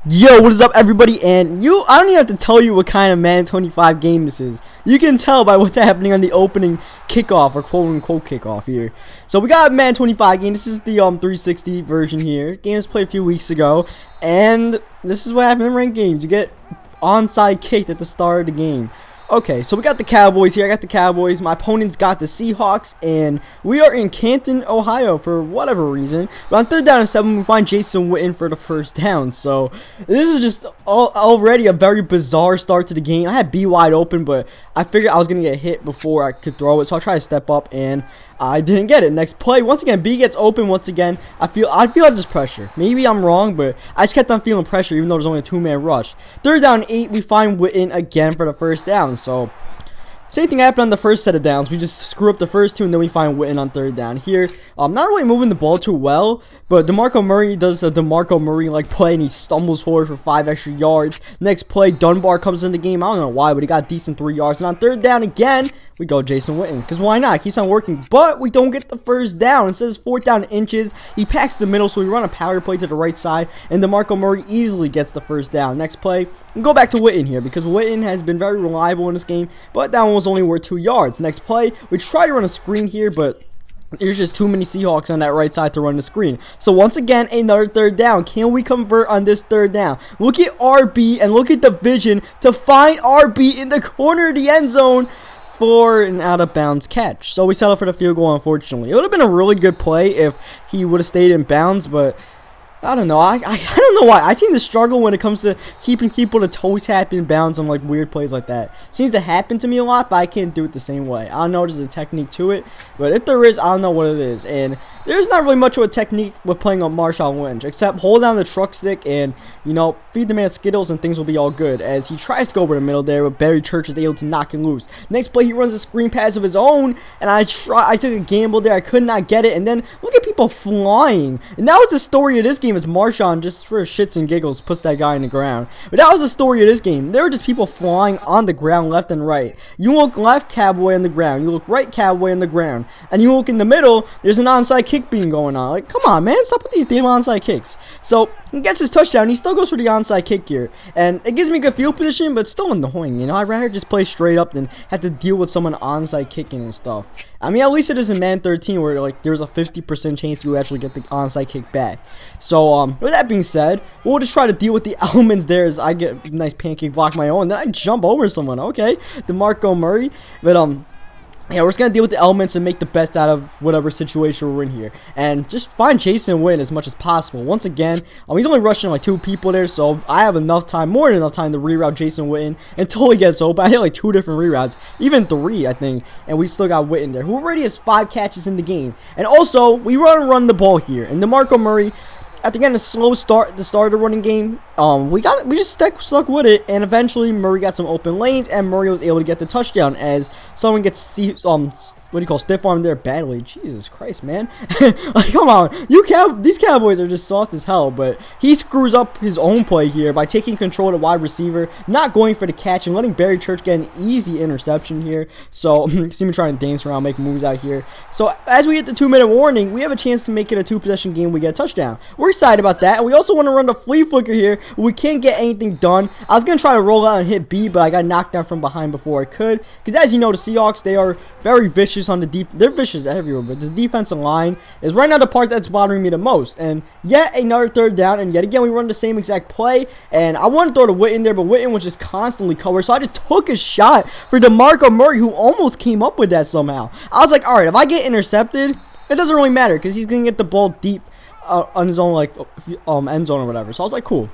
Yo, what is up, everybody? And I don't even have to tell you what kind of Madden 25 game this is. You can tell by what's happening on the opening kickoff, or quote-unquote kickoff here. So we got Madden 25 game. This is the 360 version here. Game was played a few weeks ago, and this is what happened in ranked games. You get onside kicked at the start of the game. Okay, so we got the Cowboys here. I got the Cowboys. My opponent's got the Seahawks, and we are in Canton, Ohio for whatever reason. But on 3rd down and 7, we find Jason Witten for the first down. So this is just already a very bizarre start to the game. I had B wide open, but I figured I was going to get hit before I could throw it. So I tried to step up, and I didn't get it. Next play, once again, B gets open once again. I feel like there's pressure. Maybe I'm wrong, but I just kept on feeling pressure even though there's only a 2-man rush. 3rd down and 8, we find Witten again for the first down. So same thing happened on the first set of downs. We just screw up the first two, and then we find Witten on 3rd down. Here, not really moving the ball too well, but DeMarco Murray does a DeMarco Murray-like play, and he stumbles forward for 5 extra yards. Next play, Dunbar comes in the game. I don't know why, but he got a decent 3 yards. And on 3rd down again, we go Jason Witten, because why not? It keeps on working, but we don't get the first down. It says 4th down inches. He packs the middle, so we run a power play to the right side, and DeMarco Murray easily gets the first down. Next play, we go back to Witten here, because Witten has been very reliable in this game, but that one was only worth 2 yards. Next play, we try to run a screen here, but there's just too many Seahawks on that right side to run the screen. So once again, another 3rd down. Can we convert on this 3rd down? Look at RB and look at the vision to find RB in the corner of the end zone for an out-of-bounds catch. So we settled for the field goal, unfortunately. It would have been a really good play if he would have stayed in bounds, but I don't know. I don't know why. I seem to struggle when it comes to keeping people to toe tap in bounds on like weird plays like that. Seems to happen to me a lot, but I can't do it the same way. I don't know if there's a technique to it, but if there is, I don't know what it is. And there's not really much of a technique with playing on Marshawn Lynch, except hold down the truck stick and, you know, feed the man Skittles and things will be all good. As he tries to go over the middle there, but Barry Church is able to knock him loose. Next play, he runs a screen pass of his own, and I took a gamble there. I could not get it, and then look at people flying. And that was the story of this game. Is Marshawn, just for shits and giggles, puts that guy in the ground. But that was the story of this game. There were just people flying on the ground left and right. You look left, Cowboy on the ground. You look right, Cowboy on the ground. And you look in the middle, there's an onside kick being going on. Like, come on, man, stop with these damn onside kicks. So he gets his touchdown. He still goes for the onside kick here. And it gives me good field position, but it's still annoying. You know, I'd rather just play straight up than have to deal with someone onside kicking and stuff. I mean, at least it is in Madden 13 where like there's a 50% chance you actually get the onside kick back. So with that being said, we'll just try to deal with the elements there as I get a nice pancake block my own. Then I jump over someone. Okay, DeMarco Murray. But yeah, we're just going to deal with the elements and make the best out of whatever situation we're in here. And just find Jason Witten as much as possible. Once again, he's only rushing like 2 people there, so I have enough time, more than enough time to reroute Jason Witten until he gets open. I hit like 2 different reroutes, even 3, I think. And we still got Witten there, who already has 5 catches in the game. And also, we run the ball here. And DeMarco Murray, after getting a slow start at the start of the running game, we just stuck with it, and eventually Murray got some open lanes, and Murray was able to get the touchdown as someone gets stiff arm there badly. Jesus Christ, man! Like, come on, these Cowboys are just soft as hell. But he screws up his own play here by taking control of the wide receiver, not going for the catch, and letting Barry Church get an easy interception here. So see me trying to dance around, make moves out here. So as we hit the 2-minute warning, we have a chance to make it a 2-possession game. We get a touchdown. We're excited about that, and we also want to run the flea flicker here. We can't get anything done. I was going to try to roll out and hit B, but I got knocked down from behind before I could. Because as you know, the Seahawks, they are very vicious on the they're vicious everywhere, but the defensive line is right now the part that's bothering me the most. And yet another 3rd down, and yet again we run the same exact play. And I wanted to throw to Witten there, but Witten was just constantly covered. So I just took a shot for DeMarco Murray, who almost came up with that somehow. I was like, all right, if I get intercepted, it doesn't really matter because he's going to get the ball deep on his own like end zone or whatever. So I was like, cool.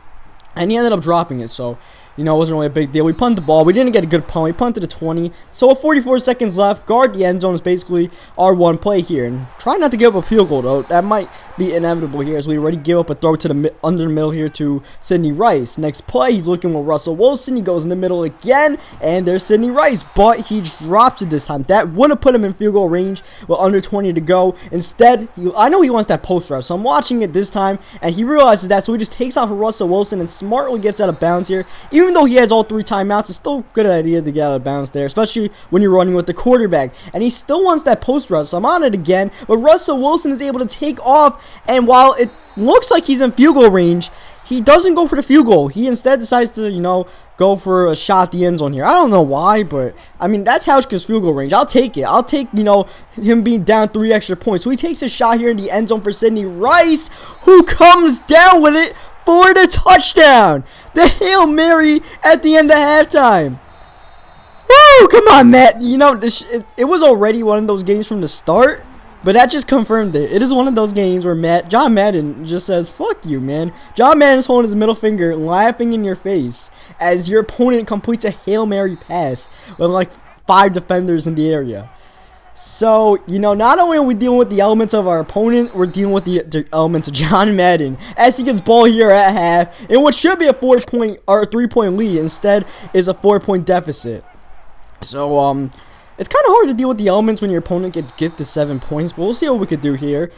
And he ended up dropping it, so, you know, it wasn't really a big deal. We punted the ball. We didn't get a good punt. We punted to 20. So with 44 seconds left, guard the end zone is basically our one play here. And try not to give up a field goal, though. That might be inevitable here as we already give up a throw to the under the middle here to Sidney Rice. Next play, he's looking with Russell Wilson. He goes in the middle again, and there's Sidney Rice. But he drops it this time. That would have put him in field goal range with under 20 to go. Instead, I know he wants that post route, so I'm watching it this time, and he realizes that, so he just takes off of Russell Wilson and smartly gets out of bounds here. Even though he has all 3 timeouts, it's still a good idea to get out of bounds there, especially when you're running with the quarterback. And he still wants that post route, so I'm on it again. But Russell Wilson is able to take off, and while it looks like he's in field goal range, he doesn't go for the field goal. He instead decides to, you know, go for a shot at the end zone here. I don't know why, but I mean, that's Hauschka's field goal range. I'll take it. I'll take, you know, him being down 3 extra points. So he takes a shot here in the end zone for Sidney Rice, who comes down with it for the touchdown. The Hail Mary at the end of halftime. Woo! Come on, Matt. You know, it was already one of those games from the start. But that just confirmed it. It is one of those games where John Madden just says, fuck you, man. John Madden's holding his middle finger, laughing in your face as your opponent completes a Hail Mary pass with like 5 defenders in the area. So, you know, not only are we dealing with the elements of our opponent, we're dealing with the elements of John Madden as he gets ball here at half in what should be a 4-point or a 3-point lead. Instead is a 4-point deficit. So, it's kind of hard to deal with the elements when your opponent gets gifted 7 points, but we'll see what we could do here.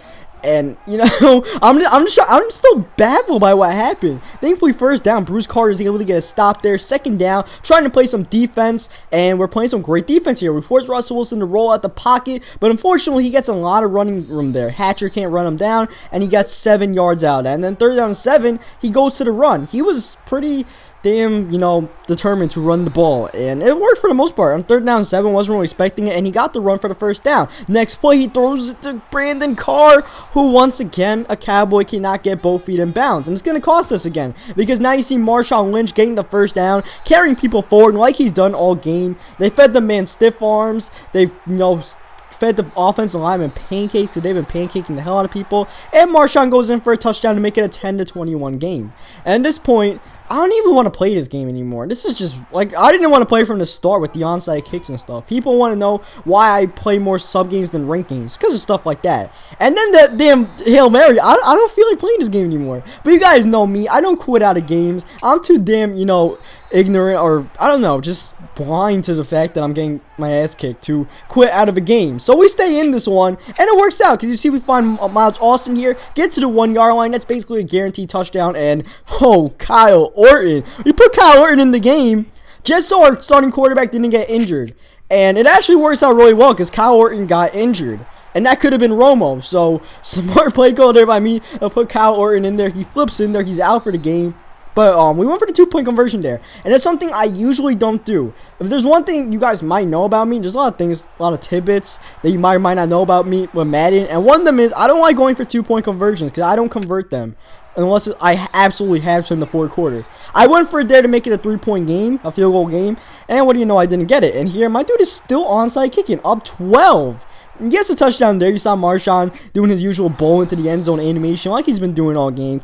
And, you know, I'm still baffled by what happened. Thankfully, first down, Bruce Carter is able to get a stop there. Second down, trying to play some defense, and we're playing some great defense here. We force Russell Wilson to roll out the pocket, but unfortunately, he gets a lot of running room there. Hatcher can't run him down, and he got 7 yards out. And then third down and 7, he goes to the run. He was pretty damn, you know, determined to run the ball, and it worked for the most part. On third down and 7, wasn't really expecting it, and he got the run for the first down. Next play, he throws it to Brandon Carr, who once again, a Cowboy cannot get both feet in bounds, and it's going to cost us again, because now you see Marshawn Lynch getting the first down, carrying people forward like he's done all game. They fed the man stiff arms. They've, you know, fed the offensive lineman pancakes because they've been pancaking the hell out of people, and Marshawn goes in for a touchdown to make it a 10-21 game. And at this point, I don't even want to play this game anymore. This is just, like, I didn't want to play from the start with the onside kicks and stuff. People want to know why I play more sub games than ranked games, because of stuff like that. And then that damn Hail Mary, I don't feel like playing this game anymore. But you guys know me, I don't quit out of games. I'm too damn, you know, ignorant, or I don't know, just blind to the fact that I'm getting my ass kicked to quit out of a game. So we stay in this one, and it works out, because you see we find Miles Austin here, get to the 1-yard line. That's basically a guaranteed touchdown, and oh, Kyle Orton. We put Kyle Orton in the game just so our starting quarterback didn't get injured. And it actually works out really well because Kyle Orton got injured. And that could have been Romo. So, smart play call there by me. I'll put Kyle Orton in there. He flips in there. He's out for the game. But we went for the 2-point conversion there. And it's something I usually don't do. If there's one thing you guys might know about me, there's a lot of things, a lot of tidbits that you might or might not know about me with Madden. And one of them is I don't like going for 2-point conversions because I don't convert them unless I absolutely have to in the fourth quarter. I went for it there to make it a 3-point game, a field goal game. And what do you know, I didn't get it. And here, my dude is still onside kicking, up 12. And gets a touchdown there. You saw Marshawn doing his usual bowl into the end zone animation like he's been doing all game.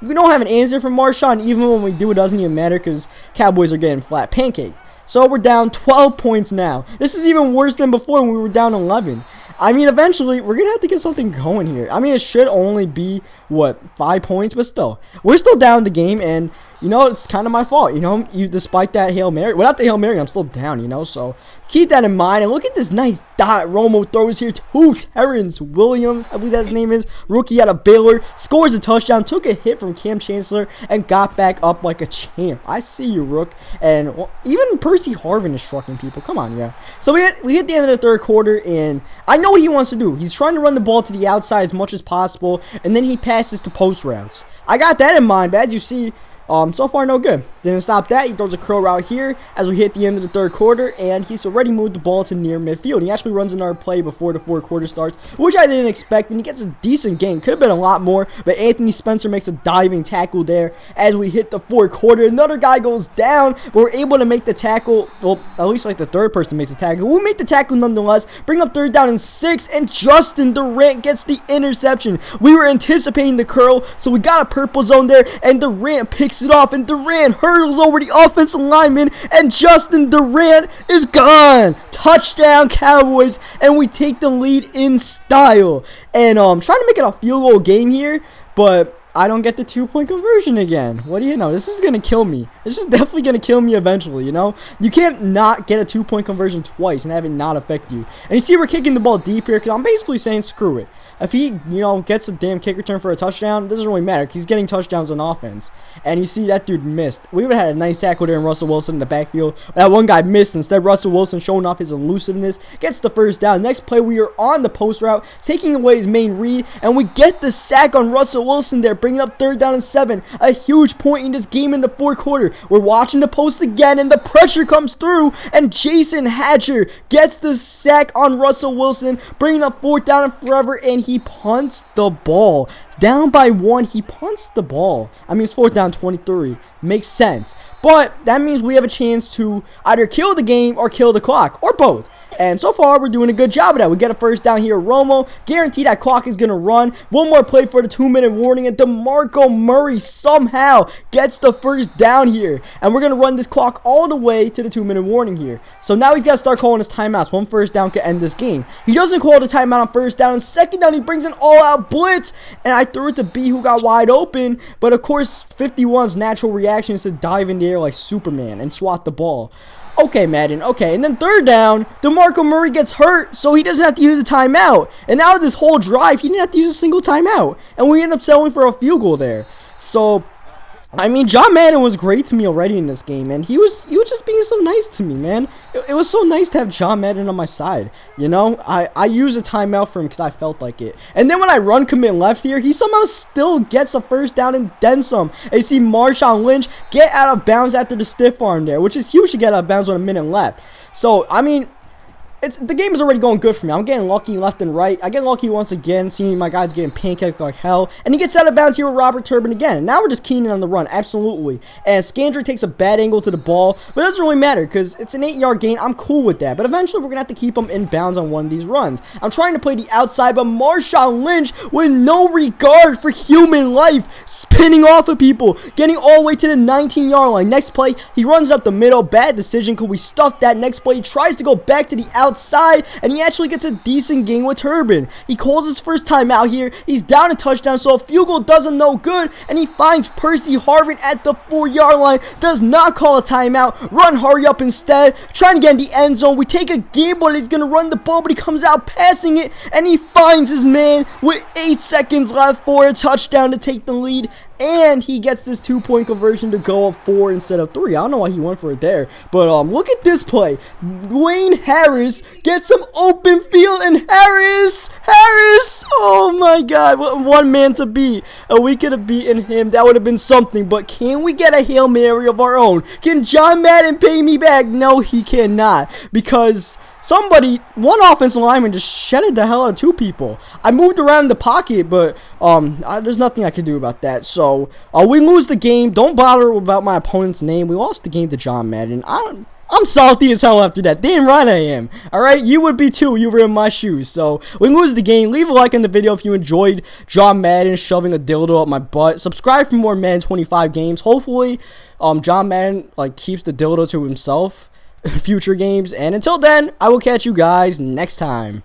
We don't have an answer from Marshawn. Even when we do, it doesn't even matter because Cowboys are getting flat pancaked. So we're down 12 points now. This is even worse than before when we were down 11. I mean, eventually, we're going to have to get something going here. I mean, it should only be, 5 points? But still, we're still down the game, and, you know, it's kind of my fault. You know, despite that Hail Mary. Without the Hail Mary, I'm still down, you know. So, keep that in mind. And look at this nice dot Romo throws here to Terrence Williams. I believe that his name is. Rookie out of Baylor. Scores a touchdown. Took a hit from Cam Chancellor and got back up like a champ. I see you, Rook. And well, even Percy Harvin is trucking people. Come on, yeah. So, we hit the end of the third quarter, and I know what he wants to do. He's trying to run the ball to the outside as much as possible, and then he passes to post routes. I got that in mind, but as you see, so far no good. Didn't stop that. He throws a curl route here as we hit the end of the third quarter, and he's already moved the ball to near midfield. He actually runs another play before the fourth quarter starts, which I didn't expect, and he gets a decent gain. Could have been a lot more, but Anthony Spencer makes a diving tackle there as we hit the fourth quarter. Another guy goes down, but we're able to make the tackle. Well, at least like the third person makes the tackle. We make the tackle nonetheless, bring up third down and 6, and Justin Durant gets the interception. We were anticipating the curl, so we got a purple zone there, and Durant picks it off, and Durant hurdles over the offensive lineman, and Justin Durant is gone. Touchdown Cowboys, and we take the lead in style. And trying to make it a field goal game here, but I don't get the 2-point conversion again. What do you know? This is going to kill me. This is definitely going to kill me eventually, you know? You can't not get a 2-point conversion twice and have it not affect you. And you see we're kicking the ball deep here because I'm basically saying screw it. If he, you know, gets a damn kick return for a touchdown, it doesn't really matter because he's getting touchdowns on offense. And you see that dude missed. We would have had a nice tackle there in Russell Wilson in the backfield. That one guy missed. Instead, Russell Wilson showing off his elusiveness, gets the first down. Next play, we are on the post route, taking away his main read, and we get the sack on Russell Wilson there. bringing up 3rd down and 7. A huge point in this game in the 4th quarter. We're watching the post again, and the pressure comes through, and Jason Hatcher gets the sack on Russell Wilson, bringing up 4th down and forever, and he punts the ball. Down by 1, he punts the ball. I mean, it's 4th down 23. Makes sense. But that means we have a chance to either kill the game or kill the clock, or both. And so far, we're doing a good job of that. We get a 1st down here. Romo, guarantee that clock is going to run. One more play for the 2-minute warning, and DeMarco Murray somehow gets the 1st down here. And we're going to run this clock all the way to the 2-minute warning here. So now he's got to start calling his timeouts. 1 1st down could end this game. He doesn't call the timeout on 1st down. And 2nd down, he brings an all-out blitz. And I threw it to B, who got wide open. But of course, 51's natural reaction is to dive in the air like Superman and swat the ball. Okay, Madden, okay, and then 3rd down, DeMarco Murray gets hurt, so he doesn't have to use a timeout. And now this whole drive, he didn't have to use a single timeout. And we end up settling for a field goal there. So, I mean, John Madden was great to me already in this game, and he was just being so nice to me, man. It was so nice to have John Madden on my side, you know? I use a timeout for him because I felt like it. And then when I run commit left here, he somehow still gets a 1st down and then some. And you see Marshawn Lynch get out of bounds after the stiff arm there, which is huge to get out of bounds with a minute left. So, I mean, the game is already going good for me. I'm getting lucky left and right. I get lucky once again, seeing my guys getting pancaked like hell. And he gets out of bounds here with Robert Turbin again. And now we're just keening on the run, absolutely. And Scandrick takes a bad angle to the ball, but it doesn't really matter because it's an 8-yard gain. I'm cool with that. But eventually, we're going to have to keep him in bounds on one of these runs. I'm trying to play the outside, but Marshawn Lynch, with no regard for human life, spinning off of people, getting all the way to the 19-yard line. Next play, he runs up the middle. Bad decision. Could we stuff that? Next play, he tries to go back to the outside, and he actually gets a decent gain with Turbin. He calls his 1st timeout here. He's down a touchdown, so a field goal does him no good, and he finds Percy Harvin at the 4-yard line. Does not call a timeout. Run, hurry up instead. Trying to get in the end zone. We take a gamble that he's going to run the ball, but he comes out passing it, and he finds his man with 8 seconds left for a touchdown to take the lead. And he gets this 2-point conversion to go up 4 instead of 3. I don't know why he went for it there. But look at this play. Wayne Harris gets some open field, and Harris! Oh my God, what one man to beat. And we could have beaten him. That would have been something. But can we get a Hail Mary of our own? Can John Madden pay me back? No, he cannot. Because one offensive lineman just shedded the hell out of 2 people. I moved around the pocket, but there's nothing I can do about that. So we lose the game. Don't bother about my opponent's name. We lost the game to John Madden. I'm salty as hell after that. Damn right I am. Alright, you would be too. You were in my shoes. So, we lose the game. Leave a like on the video if you enjoyed John Madden shoving a dildo up my butt. Subscribe for more Madden 25 games. Hopefully, John Madden keeps the dildo to himself in future games. And until then, I will catch you guys next time.